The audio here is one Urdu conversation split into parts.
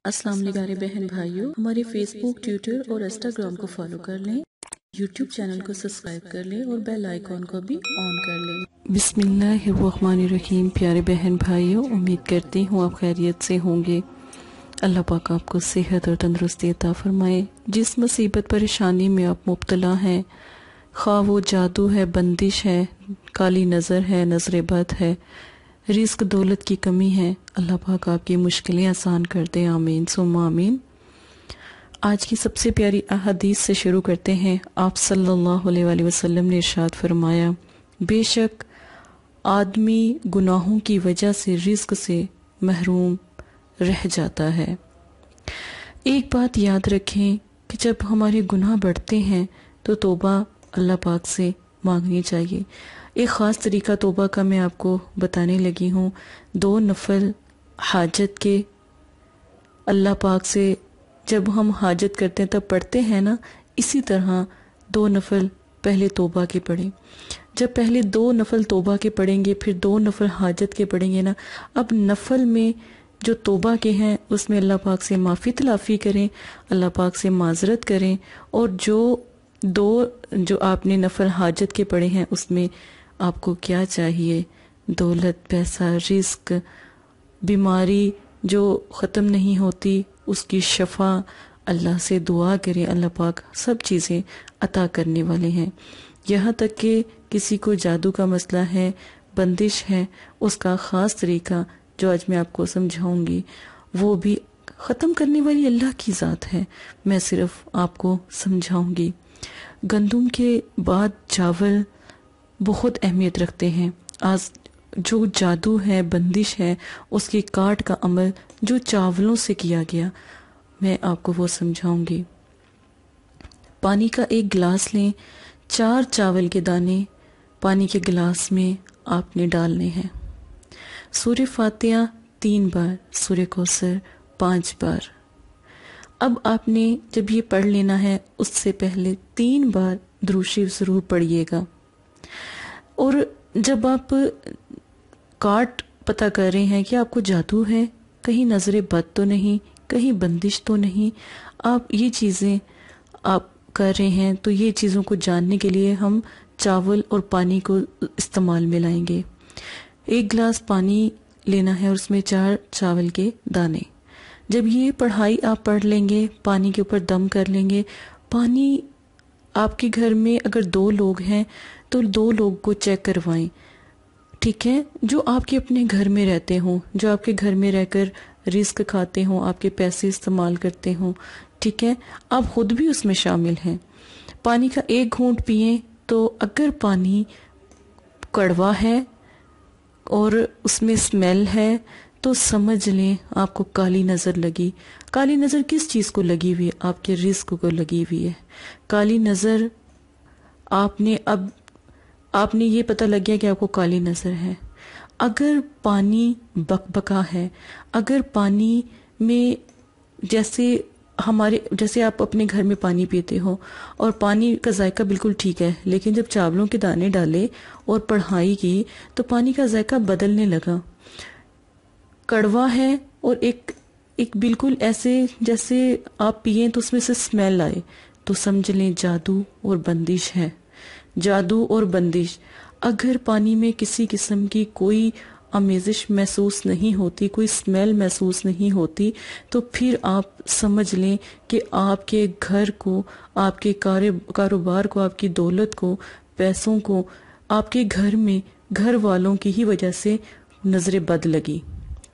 السلام علیکم پیارے بہن بھائیوں، ہمارے فیس بک، ٹویٹر اور انسٹاگرام کو فالو کر لیں، یوٹیوب چینل کو سبسکرائب کر لیں اور بیل آئیکن کو بھی آن کر لیں۔ بسم اللہ الرحمن الرحیم۔ پیارے بہن بھائیوں، امید کرتی ہوں آپ خیریت سے ہوں گے۔ اللہ پاک آپ کو صحت اور تندرستی عطا فرمائے۔ جس مصیبت پریشانی میں آپ مبتلا ہیں، خواہ وہ جادو ہے، بندش ہے، کالی نظر ہے، نظر بد ہے، رزق دولت کی کمی ہے، اللہ پاک آپ کی مشکلیں آسان کر دے، آمین ثم آمین۔ آج کی سب سے پیاری احادیث سے شروع کرتے ہیں۔ آپ صلی اللہ علیہ وآلہ وسلم نے ارشاد فرمایا، بے شک آدمی گناہوں کی وجہ سے رزق سے محروم رہ جاتا ہے۔ ایک بات یاد رکھیں کہ جب ہمارے گناہ بڑھتے ہیں تو توبہ اللہ پاک سے مانگنی چاہیے۔ ایک خاص طریقہ توبہ کا میں آپ کو بتانے لگی ہوں۔ 2 نفل حاجت کے اللہ پاک سے جب ہم حاجت کرتے ہیں تب پڑھتے ہیں نا، اسی طرح 2 نفل پہلے توبہ کے پڑھیں۔ جب پہلے 2 نفل توبہ کے پڑھیں گے، پھر 2 نفل حاجت کے پڑھیں گے نا، اب نفل میں جو توبہ کے ہیں اس میں اللہ پاک سے معافی تلافی کریں، اللہ پاک سے معذرت کریں، اور جو آپ نے نفل حاجت کے پڑھے ہیں اس میں آپ کو کیا چاہیے، دولت، پیسہ، رزق، بیماری جو ختم نہیں ہوتی اس کی شفا، اللہ سے دعا کریں، اللہ پاک سب چیزیں عطا کرنے والے ہیں۔ یہاں تک کہ کسی کو جادو کا مسئلہ ہے، بندش ہے، اس کا خاص طریقہ جو آج میں آپ کو سمجھاؤں گی وہ بھی ختم کرنے والی اللہ کی ذات ہے، میں صرف آپ کو سمجھاؤں گی۔ گندم کے بعد چاول بہت اہمیت رکھتے ہیں۔ آج جو جادو ہے، بندش ہے، اس کی کاٹ کا عمل جو چاولوں سے کیا گیا، میں آپ کو وہ سمجھاؤں گی۔ پانی کا ایک گلاس لیں، 4 چاول کے دانے پانی کے گلاس میں آپ نے ڈالنے ہیں۔ سورہ فاتحہ 3 بار، سورہ کوثر 5 بار۔ اب آپ نے جب یہ پڑھ لینا ہے، اس سے پہلے 3 بار درود شریف ضرور پڑھیے گا۔ اور جب آپ کاٹ پتہ کر رہے ہیں کہ آپ کو جادو ہے، کہیں نظر بد تو نہیں، کہیں بندش تو نہیں، آپ یہ چیزیں آپ کر رہے ہیں، تو یہ چیزوں کو جاننے کے لیے ہم چاول اور پانی کو استعمال میں لائیں گے۔ 1 گلاس پانی لینا ہے اور اس میں 4 چاول کے دانے۔ جب یہ پڑھائی آپ پڑھ لیں گے، پانی کے اوپر دم کر لیں گے۔ پانی آپ کے گھر میں اگر 2 لوگ ہیں تو 2 لوگ کو چیک کروائیں، ٹھیک ہے؟ جو آپ کے اپنے گھر میں رہتے ہوں، جو آپ کے گھر میں رہ کر رزق کھاتے ہوں، آپ کے پیسے استعمال کرتے ہوں، ٹھیک ہے؟ آپ خود بھی اس میں شامل ہیں۔ پانی کا 1 گھونٹ پئیں تو اگر پانی کڑوا ہے اور اس میں اسمیل ہے تو سمجھ لیں آپ کو کالی نظر لگی۔ کالی نظر کس چیز کو لگی ہوئی ہے؟ آپ کے رزق کو لگی ہوئی ہے۔ کالی نظر آپ نے یہ پتہ لگ گیا کہ آپ کو کالی نظر ہے۔ اگر پانی بکبکا ہے، اگر پانی میں جیسے آپ اپنے گھر میں پانی پیتے ہو اور پانی کا ذائقہ بالکل ٹھیک ہے، لیکن جب چاولوں کے دانے ڈالے اور پڑھائی کی تو پانی کا ذائقہ بدلنے لگا، کڑوا ہے، اور ایک بالکل ایسے جیسے آپ پیئیں تو اس میں سے اسمیل آئے، تو سمجھ لیں جادو اور بندش ہے۔ جادو اور بندش۔ اگر پانی میں کسی قسم کی کوئی آمیزش محسوس نہیں ہوتی، کوئی اسمیل محسوس نہیں ہوتی، تو پھر آپ سمجھ لیں کہ آپ کے گھر کو، آپ کے کاروبار کو، آپ کی دولت کو، پیسوں کو، آپ کے گھر میں گھر والوں کی ہی وجہ سے نظر بد لگی،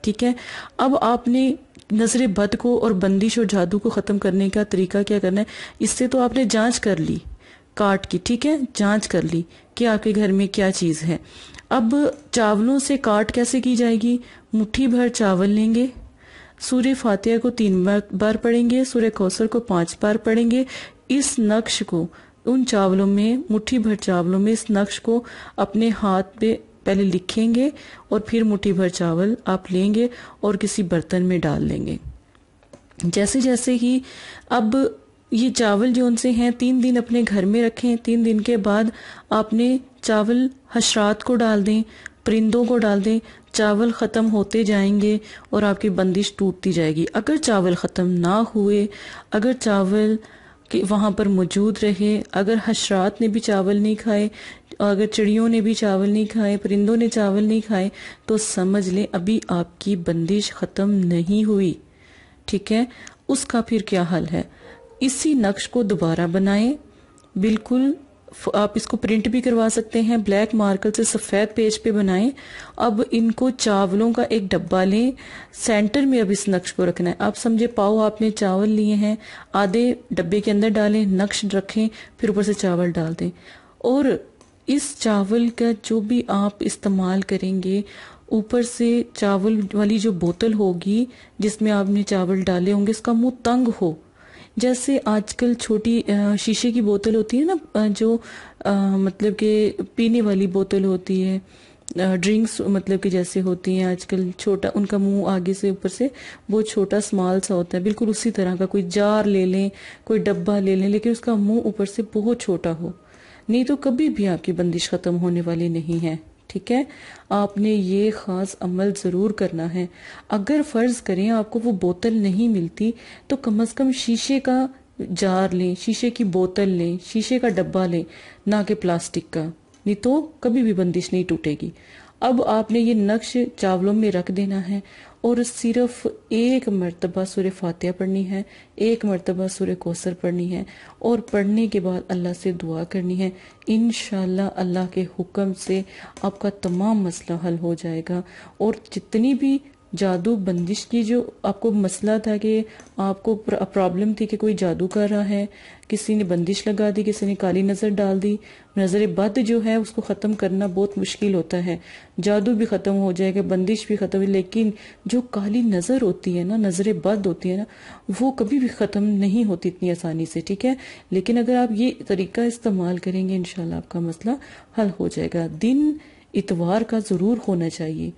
ٹھیک ہے؟ اب آپ نے نظر بد کو اور بندش اور جادو کو ختم کرنے کا طریقہ کیا کرنا ہے؟ اس سے تو آپ نے جانچ کر لی کاٹ کی، ٹھیک ہے؟ جانچ کر لی کہ آپ کے گھر میں کیا چیز ہے۔ اب چاولوں سے کاٹ کیسے کی جائے گی؟ مٹھی بھر چاول لیں گے، سورہ فاتحہ کو 3 بار پڑھیں گے، سورہ کوثر کو 5 بار پڑھیں گے۔ اس نقش کو ان چاولوں میں، مٹھی بھر چاولوں میں اس نقش کو اپنے ہاتھ پہ پہلے لکھیں گے اور پھر مٹھی بھر چاول آپ لیں گے اور کسی برتن میں ڈال لیں گے۔ جیسے جیسے ہی اب یہ چاول جو ان سے ہیں 3 دن اپنے گھر میں رکھیں، 3 دن کے بعد آپ نے چاول حشرات کو ڈال دیں، پرندوں کو ڈال دیں، چاول ختم ہوتے جائیں گے اور آپ کی بندش ٹوٹتی جائے گی۔ اگر چاول ختم نہ ہوئے، اگر چاول کہ وہاں پر موجود رہے، اگر حشرات نے بھی چاول نہیں کھائے، اگر چڑیوں نے بھی چاول نہیں کھائے، پرندوں نے چاول نہیں کھائے، تو سمجھ لیں ابھی آپ کی بندش ختم نہیں ہوئی، ٹھیک ہے۔ اس کا پھر کیا حل ہے؟ اسی نقش کو دوبارہ بنائیں، بالکل آپ اس کو پرنٹ بھی کروا سکتے ہیں، بلیک مارکر سے سفید پیج پہ بنائیں۔ اب ان کو چاولوں کا ایک ڈبہ لیں، سینٹر میں اب اس نقش کو رکھنا ہے۔ آپ سمجھے پاؤ آپ نے چاول لیے ہیں، آدھے ڈبے کے اندر ڈالیں، نقش رکھیں، پھر اوپر سے چاول ڈال دیں، اور اس چاول کا جو بھی آپ استعمال کریں گے، اوپر سے چاول والی جو بوتل ہوگی جس میں آپ نے چاول ڈالے ہوں گے، اس کا منہ تنگ ہو، جیسے آج کل چھوٹی شیشے کی بوتل ہوتی ہے نا، جو مطلب کہ پینے والی بوتل ہوتی ہے، ڈرنکس مطلب کہ جیسے ہوتی ہیں آج کل، چھوٹا ان کا منہ آگے سے اوپر سے بہت چھوٹا سمال سا ہوتا ہے، بالکل اسی طرح کا کوئی جار لے لیں، کوئی ڈبہ لے لیں، لیکن اس کا منہ اوپر سے بہت چھوٹا ہو، نہیں تو کبھی بھی آپ کی بندش ختم ہونے والی نہیں ہے، ٹھیک ہے۔ آپ نے یہ خاص عمل ضرور کرنا ہے۔ اگر فرض کریں آپ کو وہ بوتل نہیں ملتی تو کم از کم شیشے کا جار لیں، شیشے کی بوتل لیں، شیشے کا ڈبہ لیں، نہ کہ پلاسٹک کا، نہیں تو کبھی بھی بندش نہیں ٹوٹے گی۔ اب آپ نے یہ نقش چاولوں میں رکھ دینا ہے اور صرف ایک مرتبہ سورہ فاتحہ پڑھنی ہے، ایک مرتبہ سورہ کوثر پڑھنی ہے، اور پڑھنے کے بعد اللہ سے دعا کرنی ہے۔ انشاءاللہ اللہ کے حکم سے آپ کا تمام مسئلہ حل ہو جائے گا، اور جتنی بھی جادو بندش کی جو آپ کو مسئلہ تھا کہ آپ کو پرابلم تھی کہ کوئی جادو کر رہا ہے، کسی نے بندش لگا دی، کسی نے کالی نظر ڈال دی، نظر بد جو ہے اس کو ختم کرنا بہت مشکل ہوتا ہے، جادو بھی ختم ہو جائے گا، بندش بھی ختم، لیکن جو کالی نظر ہوتی ہے نا، نظر بد ہوتی ہے نا، وہ کبھی بھی ختم نہیں ہوتی اتنی آسانی سے، ٹھیک ہے۔ لیکن اگر آپ یہ طریقہ استعمال کریں گے انشاءاللہ آپ کا مسئلہ حل ہو جائے گا۔ دن اتوار کا ضرور ہونا چاہیے،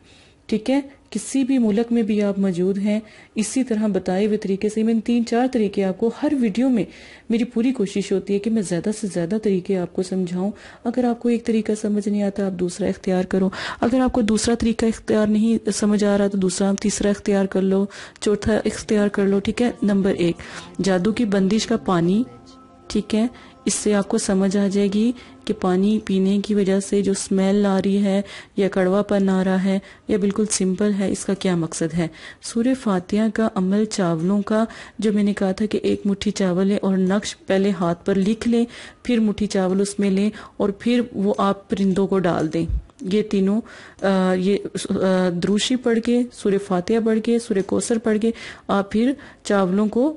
ٹھیک ہے۔ کسی بھی ملک میں بھی آپ موجود ہیں، اسی طرح بتائے ہوئے طریقے سے میں 3-4 طریقے آپ کو ہر ویڈیو میں، میری پوری کوشش ہوتی ہے کہ میں زیادہ سے زیادہ طریقے آپ کو سمجھاؤں۔ اگر آپ کو ایک طریقہ سمجھ نہیں آتا آپ دوسرا اختیار کرو، اگر آپ کو دوسرا طریقہ اختیار نہیں سمجھ آ رہا تو دوسرا تیسرا اختیار کر لو، چوتھا اختیار کر لو، ٹھیک ہے۔ نمبر 1 جادو کی بندش کا پانی، ٹھیک ہے، اس سے آپ کو سمجھ آ جائے گی کہ پانی پینے کی وجہ سے جو سمیل آ رہی ہے یا کڑوا پن آ رہا ہے یا بالکل سمپل ہے، اس کا کیا مقصد ہے۔ سورہ فاتحہ کا عمل چاولوں کا، جو میں نے کہا تھا کہ ایک مٹھی چاول لیں اور نقش پہلے ہاتھ پر لکھ لیں، پھر مٹھی چاول اس میں لیں اور پھر وہ آپ پرندوں کو ڈال دیں۔ یہ تینوں یہ دروشی پڑھ کے، سورہ فاتحہ پڑھ کے، سورہ کوثر پڑھ کے آپ پھر چاولوں کو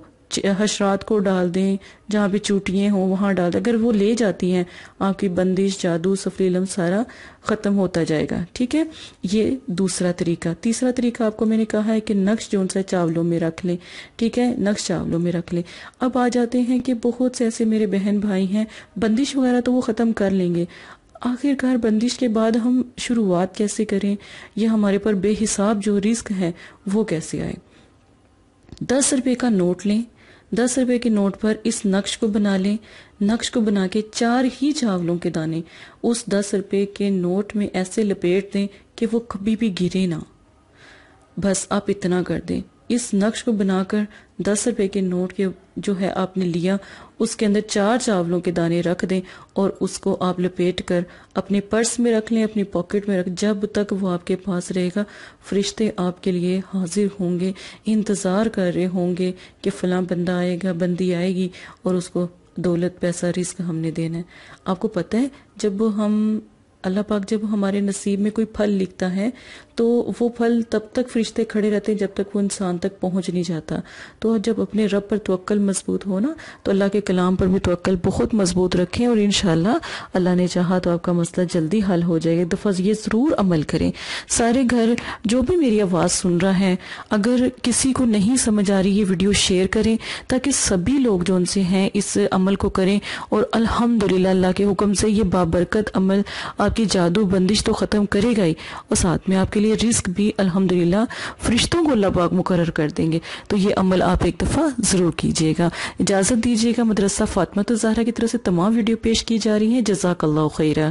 حشرات کو ڈال دیں، جہاں پہ چوٹیاں ہوں وہاں ڈال دیں۔ اگر وہ لے جاتی ہیں آپ کی بندش، جادو، سفلی علم سارا ختم ہوتا جائے گا، ٹھیک ہے۔ یہ دوسرا طریقہ۔ تیسرا طریقہ آپ کو میں نے کہا ہے کہ نقش جو ان سے چاولوں میں رکھ لیں، ٹھیک ہے، نقش چاولوں میں رکھ لیں۔ اب آ جاتے ہیں کہ بہت سے ایسے میرے بہن بھائی ہیں، بندش وغیرہ تو وہ ختم کر لیں گے، آخر کار بندش کے بعد ہم شروعات کیسے کریں، یہ ہمارے پر بے حساب جو رزق ہے وہ کیسے آئے۔ 10 روپے کا نوٹ لیں، 10 روپے کے نوٹ پر اس نقش کو بنا لیں، نقش کو بنا کے 4 ہی چاولوں کے دانے اس 10 روپے کے نوٹ میں ایسے لپیٹ دیں کہ وہ کبھی بھی گرے نہ، بس آپ اتنا کر دیں۔ اس نقش کو بنا کر 10 روپے کے نوٹ کے جو ہے آپ نے لیا، اس کے اندر 4 چاولوں کے دانے رکھ دیں اور اس کو آپ لپیٹ کر اپنے پرس میں رکھ لیں، اپنی پاکٹ میں رکھ، جب تک وہ آپ کے پاس رہے گا فرشتے آپ کے لیے حاضر ہوں گے، انتظار کر رہے ہوں گے کہ فلاں بندہ آئے گا، بندی آئے گی اور اس کو دولت، پیسہ، رزق ہم نے دینا ہے۔ آپ کو پتہ ہے جب ہم اللہ پاک جب ہمارے نصیب میں کوئی پھل لکھتا ہے تو وہ پھل تب تک فرشتے کھڑے رہتے ہیں جب تک وہ انسان تک پہنچ نہیں جاتا۔ تو جب اپنے رب پر توکل مضبوط ہو نا، تو اللہ کے کلام پر بھی توکل بہت مضبوط رکھیں، اور انشاءاللہ اللہ نے چاہا تو آپ کا مسئلہ جلدی حل ہو جائے گا۔ ایک دفعہ یہ ضرور عمل کریں۔ سارے گھر جو بھی میری آواز سن رہا ہے، اگر کسی کو نہیں سمجھ آ رہی یہ ویڈیو شیئر کریں تاکہ سبھی لوگ جو ان سے ہیں اس عمل کو کریں، اور الحمدللہ اللہ کے حکم سے یہ بابرکت عمل آپ کی جادو بندش تو ختم کرے گا ہی، اور ساتھ میں آپ کے لیے رزق بھی الحمدللہ فرشتوں کو اللہ پاک مقرر کر دیں گے۔ تو یہ عمل آپ ایک دفعہ ضرور کیجئے گا۔ اجازت دیجئے گا، مدرسہ فاطمہ الزہرا کی طرف سے تمام ویڈیو پیش کی جا رہی ہیں۔ جزاک اللہ خیرہ۔